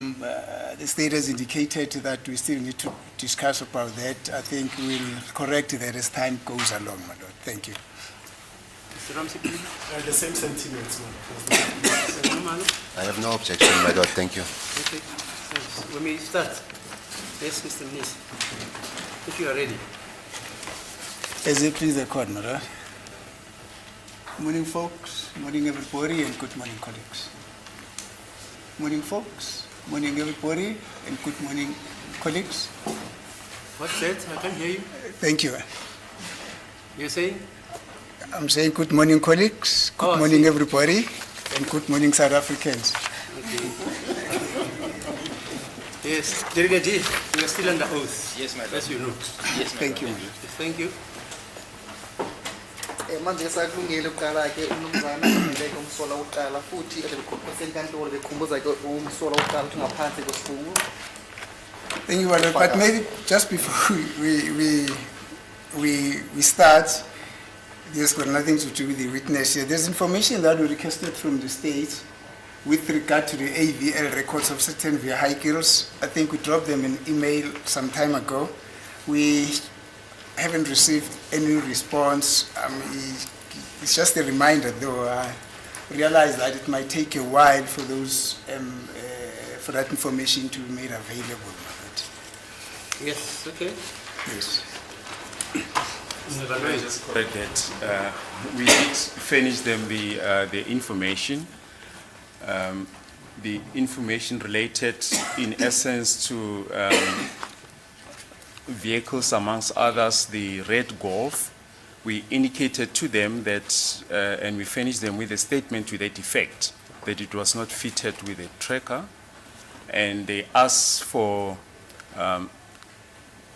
The state has indicated that we still need to discuss about that. I think we'll correct that as time goes along, my lord. Thank you. Mr. Ramsey, please. The same sentiments, Mr. Nomalo? I have no objection, my lord. Thank you. Okay. Thanks. When we start, yes, Mr. Mnisi, if you are ready. As it please the court, my lord. Morning, folks. Morning, everybody, and good morning, colleagues. Morning, folks. Morning, everybody, and good morning, colleagues. What's that? I can't hear you. Thank you. You're saying? I'm saying good morning, colleagues. Good morning, everybody, and good morning, South Africans. Okay. Yes, Delegate, you are still under oath. Yes, my lord. As you know. Yes, my Thank you. Thank you. manje sakulungile ukuqala ke umnumzana ngeke umsola uqala futhi senkantolo bekhumbuza ke umsola uqala ukuthi ngaphansi kwesifungo. Thank you, Walter. But maybe just before we start, this got nothing to do with the witness here. There's information that we requested from the state with regard to the AVL records of certain vehicles. I think we dropped them an email some time ago. We haven't received any response. It's just a reminder, though. I realize that it might take a while for those for that information to be made available. Yes, okay. Yes. Let me just correct that. We did finish them the information. The information related, in essence, to vehicles, amongst others, the red Golf. We indicated to them that, and we finished them with a statement to that effect, that it was not fitted with a tracker, and they asked for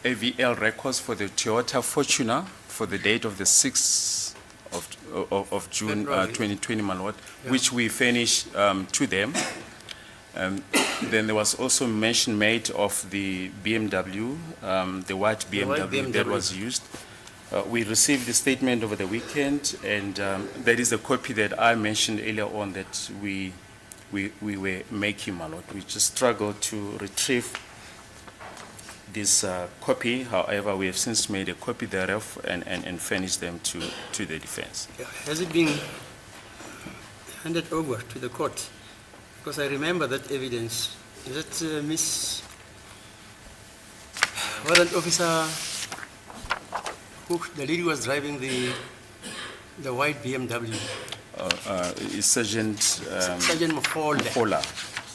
AVL records for the Toyota Fortuner for the date of the 6th of June 2020, my lord, which we finished to them. Then there was also mention made of the BMW, the white BMW that was used. We received the statement over the weekend, and that is the copy that I mentioned earlier on that we were making, my lord. We just struggled to retrieve this copy. However, we have since made a copy thereof and furnished them to the defense. Has it been handed over to the court? Because I remember that evidence. Is it Miss Warrant Officer who the lady was driving the white BMW? Sergeant Sergeant Mfola.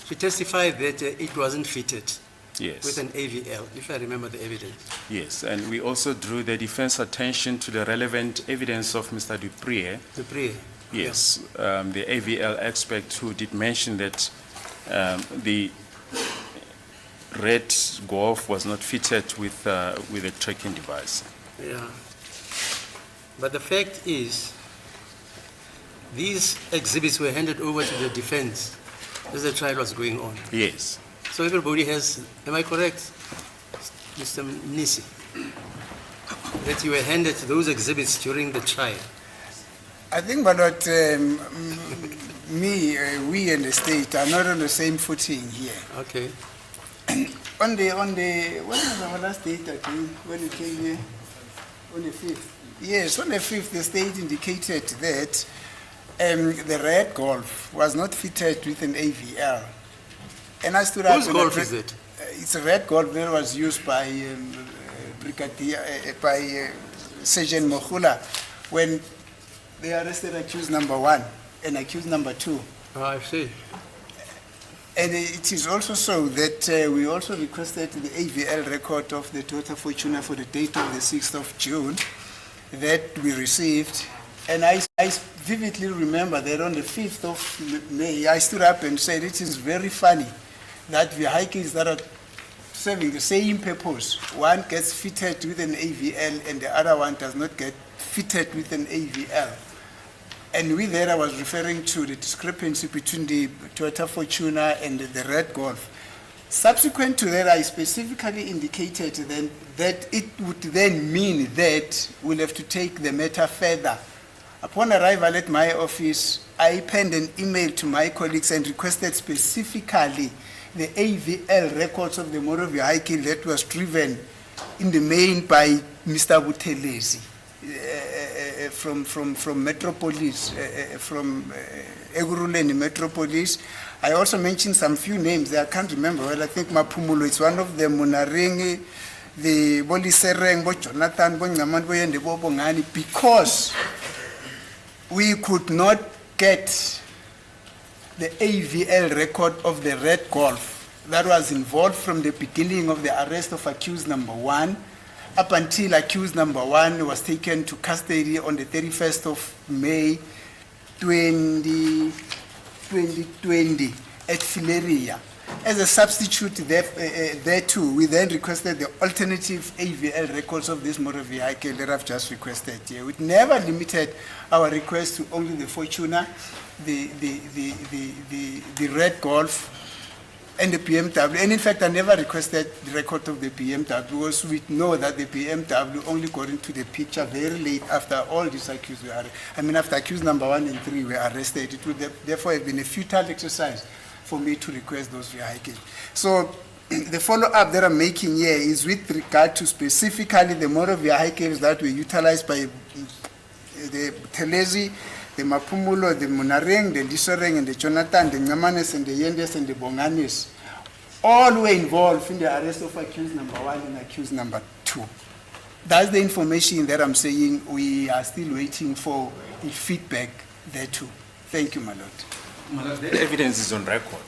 She testified that it wasn't fitted. Yes. With an AVL, if I remember the evidence. Yes, and we also drew the defense attention to the relevant evidence of Mr. Dupree. Dupree. Yes, the AVL expert who did mention that the red Golf was not fitted with a tracking device. Yeah. But the fact is, these exhibits were handed over to the defense as the trial was going on. Yes. So everybody has, am I correct, Mr. Mnisi, that you were handed those exhibits during the trial? I think, but what we and the state are not on the same footing here. Okay. On the when was our last date again? When you came here? On the 5th. Yes, on the 5th, the state indicated that the red Golf was not fitted with an AVL. And I stood up. Whose Golf is it? It's a red Golf that was used by Brigadier, by Sergeant Mohula when they arrested accused number 1 and accused number 2. Oh, I see. And it is also so that we also requested the AVL record of the Toyota Fortuner for the date of the 6th of June that we received. And I vividly remember that on the 5th of May, I stood up and said, it is very funny that vehicles that are serving the same purpose, one gets fitted with an AVL and the other one does not get fitted with an AVL. And with that, I was referring to the discrepancy between the Toyota Fortuner and the red Golf. Subsequent to that, I specifically indicated then that it would then mean that we'll have to take the matter further. Upon arrival at my office, I penned an email to my colleagues and requested specifically the AVL records of the motor vehicle that was driven in the main by Mr. Buthelezi from Metropolis, from Eguruleni Metropolis. I also mentioned some few names there. I can't remember. Well, I think Mapumulo is one of them. Munaringi, the Bolisereng, Jonathan, and the Bobongani, because we could not get the AVL record of the red Golf that was involved from the beginning of the arrest of accused number 1 up until accused number 1 was taken to custody on the 31st of May 2020 at Fileria. As a substitute there too, we then requested the alternative AVL records of this motor vehicle that I've just requested here. We never limited our request to only the Fortuner, the red Golf, and the BMW. And in fact, I never requested the record of the BMW because we know that the BMW only got into the picture very late after all these accused were arrested. I mean, after accused number 1 and 3 were arrested. It would therefore have been a futile exercise for me to request those vehicles. So the follow-up that I'm making here is with regard to specifically the motor vehicles that were utilized by the Telezi, the Mapumulo, the Munareng, the Lisoreng, and the Jonathan, the Nyamanes, and the Yendes, and the Bonganes. All were involved in the arrest of accused number 1 and accused number 2. That's the information that I'm saying we are still waiting for a feedback there too. Thank you, my lord. The evidence is on record.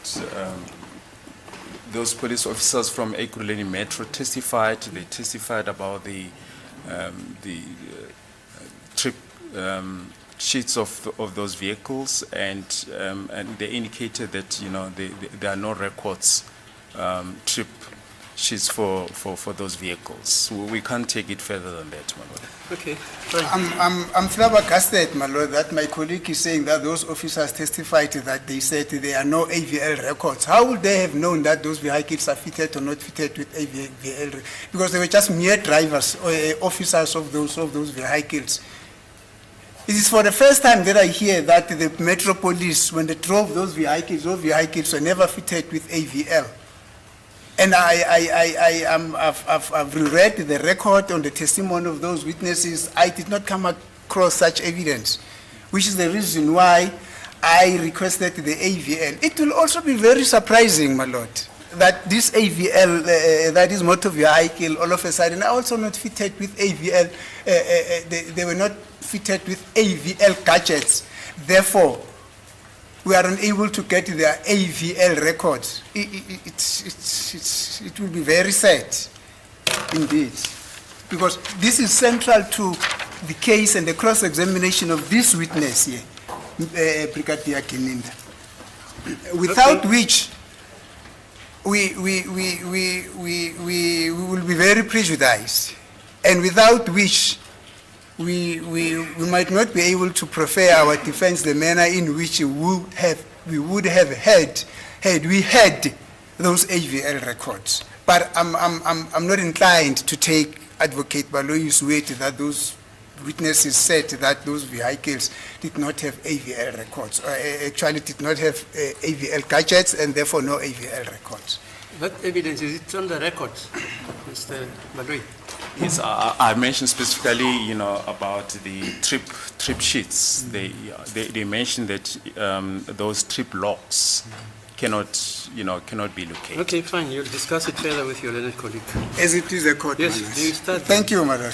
Those police officers from Ekurhuleni Metro testified. They testified about the trip sheets of those vehicles, and they indicated that there are no records, trip sheets for those vehicles. So we can't take it further than that, my lord. Okay. I'm flabbergasted, my lord, that my colleague is saying that those officers testified that they said there are no AVL records. How would they have known that those vehicles are fitted or not fitted with AVL? Because they were just mere drivers or officers of those vehicles. It is for the first time that I hear that the Metro Police, when they drove those vehicles were never fitted with AVL. And I've read the record on the testimony of those witnesses. I did not come across such evidence, which is the reason why I requested the AVL. It will also be very surprising, my lord, that this AVL, that is motor vehicle, all of a sudden, are also not fitted with AVL. They were not fitted with AVL gadgets. Therefore, we are unable to get their AVL records. It will be very sad, indeed, because this is central to the case and the cross-examination of this witness here, Brigadier Kininda, without which we will be very prejudiced, and without which we might not be able to prefer our defense the manner in which we would have had we had those AVL records. But I'm not inclined to take Advocate Baloyi's word that those witnesses said that those vehicles did not have AVL records, or actually did not have AVL gadgets, and therefore no AVL records. What evidence is it on the record, Mr. Baloyi? Yes, I mentioned specifically, about the trip sheets. They mentioned that those trip logs cannot be located. Okay, fine. You'll discuss it further with your learned colleague. As it is a court. Yes, manners. do you start? Thank you, Madam.